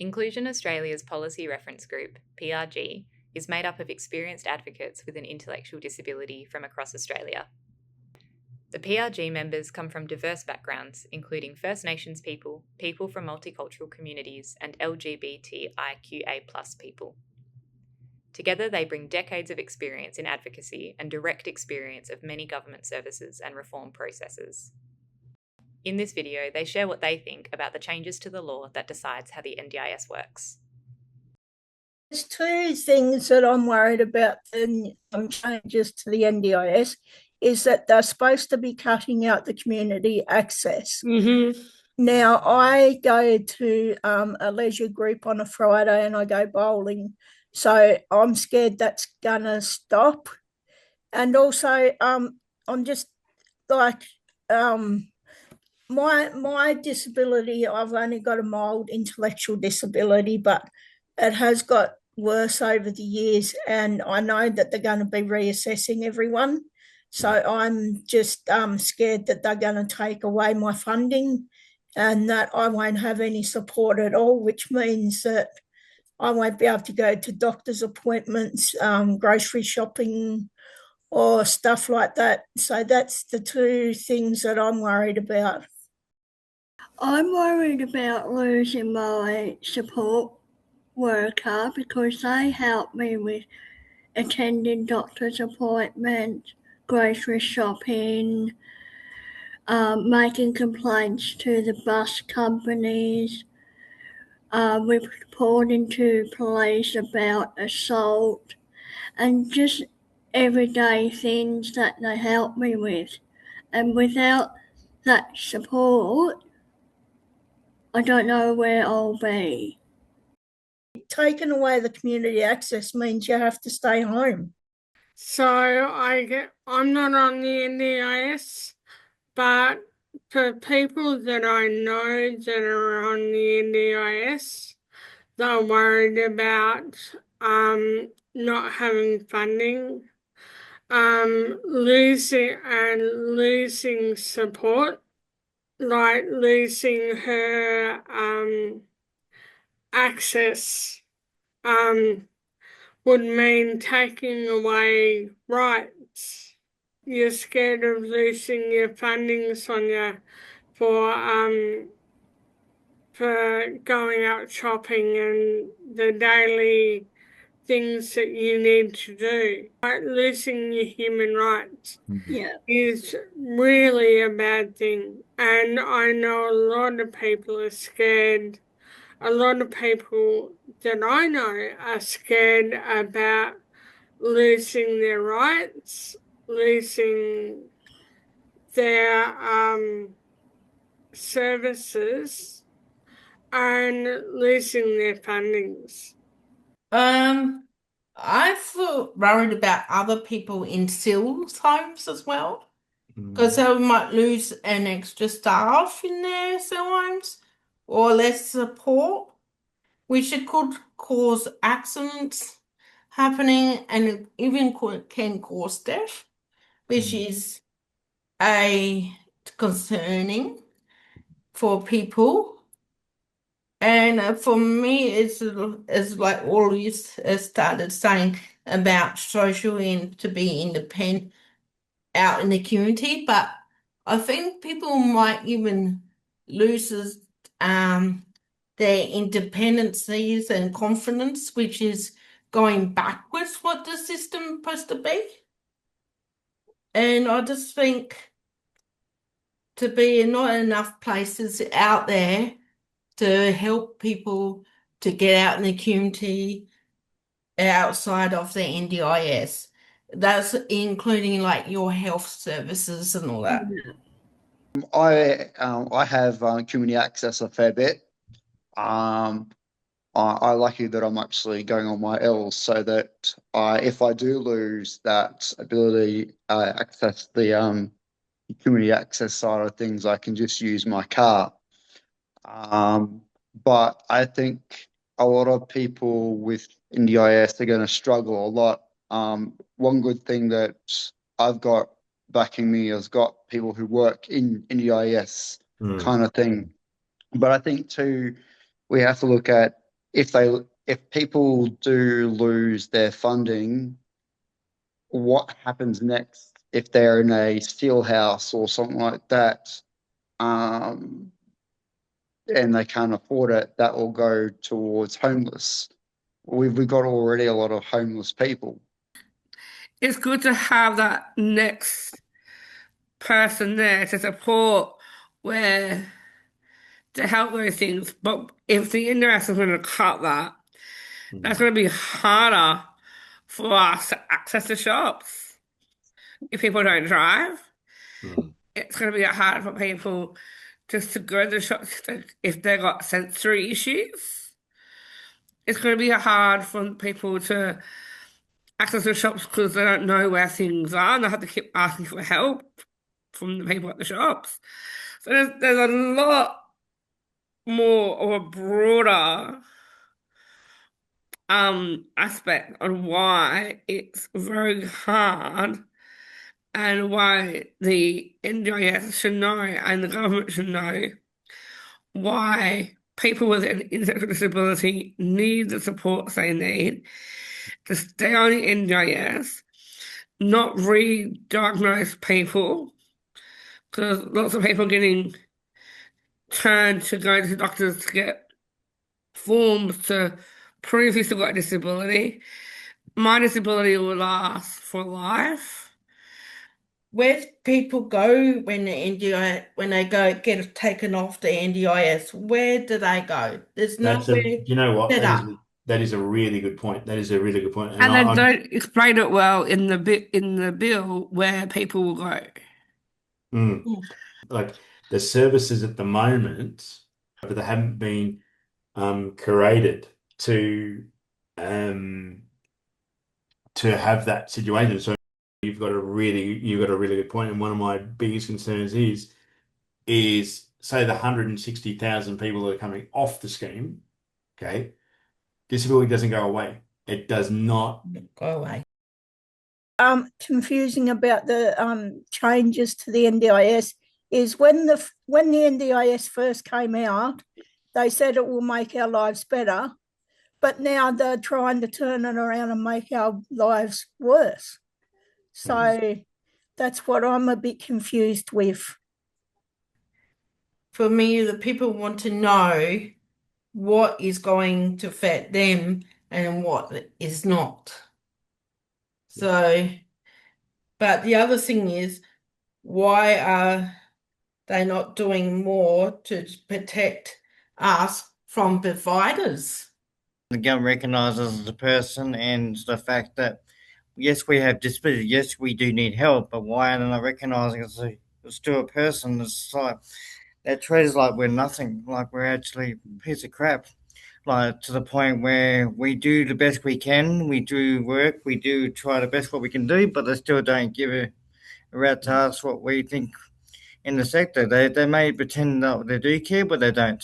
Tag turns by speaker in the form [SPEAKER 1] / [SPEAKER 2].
[SPEAKER 1] Inclusion Australia's policy reference group, PRG, is made up of experienced advocates with an intellectual disability from across Australia. The PRG members come from diverse backgrounds, including First Nations people, people from multicultural communities, and LGBTIQA+ people. Together, they bring decades of experience in advocacy and direct experience of many government services and reform processes. In this video, they share what they think about the changes to the law that decides how the NDIS works.
[SPEAKER 2] There's two things that I'm worried about the changes to the NDIS is that they're supposed to be cutting out the community access. Now, I go to a leisure group on a Friday and I go bowling, so I'm scared that's going to stop. And also, I'm just like, my disability, I've only got a mild intellectual disability, but it has got worse over the years, and I know that they're going to be reassessing everyone. So I'm just scared that they're going to take away my funding and that I won't have any support at all, which means that I won't be able to go to doctor's appointments, grocery shopping, or stuff like that. So that's the two things that I'm worried about.
[SPEAKER 3] I'm worried about losing my support worker because they help me with attending doctor's appointments, grocery shopping, making complaints to the bus companies, reporting to police about assault, and just everyday things that they help me with. And without that support, I don't know where I'll be.
[SPEAKER 2] Taking away the community access means you have to stay home.
[SPEAKER 4] So I'm not on the NDIS, but for people that I know that are on the NDIS, they're worried about not having funding, losing support, like losing her access would mean taking away rights. You're scared of losing your funding, Sonia, for going out shopping and the daily things that you need to do. Like losing your human rights is really a bad thing. And I know a lot of people are scared. A lot of people that I know are scared about losing their rights, losing their services, and losing their fundings.
[SPEAKER 5] I feel worried about other people in SILS homes as well, because they might lose an extra staff in their SIL homes or less support, which it could cause accidents happening and it even can cause death, which is concerning for people. And for me, it's like all you started saying about social to be independent out in the community, but I think people might even lose their independencies and confidence, which is going backwards what the system is supposed to be. And I just think to be not enough places out there to help people to get out in the community outside of the NDIS. That's including like your health services and all that.
[SPEAKER 6] I have community access a fair bit. I lucky that I'm actually going on my L's so that if I do lose that ability access the community access side of things, I can just use my car. But I think a lot of people with NDIS are going to struggle a lot. One good thing that I've got backing me has got people who work in NDIS kind of thing. But I think too, we have to look at if people do lose their funding, what happens next if they're in a steel house or something like that, and they can't afford it? That will go towards homeless. We've got already a lot of homeless people.
[SPEAKER 4] It's good to have that next person there to support where to help those things. But if the NDIS is going to cut that, that's going to be harder for us to access the shops. If people don't drive, it's going to be hard for people just to go to the shops if they've got sensory issues. It's going to be hard for people to access the shops because they don't know where things are and they have to keep asking for help from the people at the shops. So there's a lot more of a broader aspect on why it's very hard and why the NDIS should know and the government should know why people with an intellectual disability need the support they need to stay on the NDIS, not re-diagnose people, because lots of people are getting turned to go to doctors to get forms to prove you still got a disability. My disability will last for life.
[SPEAKER 5] Where do people go when they go get taken off the NDIS? Where do they go? There's nowhere
[SPEAKER 7] you know what?
[SPEAKER 5] set up.
[SPEAKER 7] That is a really good point. That is a really good point.
[SPEAKER 4] And they don't explain it well in the bill where people will go.
[SPEAKER 7] Like the services at the moment, but they haven't been created to have that situation. So you've got a really good point. And one of my biggest concerns is say the 160,000 people that are coming off the scheme, okay, disability doesn't go away. It does not
[SPEAKER 5] go away.
[SPEAKER 2] Confusing about the changes to the NDIS is when the NDIS first came out, they said it will make our lives better, but now they're trying to turn it around and make our lives worse. So that's what I'm a bit confused with.
[SPEAKER 5] For me, the people want to know what is going to affect them and what is not. So, but the other thing is, why are they not doing more to protect us from providers?
[SPEAKER 8] The government recognises the person and the fact that, yes, we have disability, yes, we do need help, but why are they not recognising us as still a person? It's like, they treat us like we're nothing, like we're actually a piece of crap. Like to the point where we do the best we can, we do work, we do try the best what we can do, but they still don't give a rat to us what we think in the sector. They may pretend that they do care, but they don't.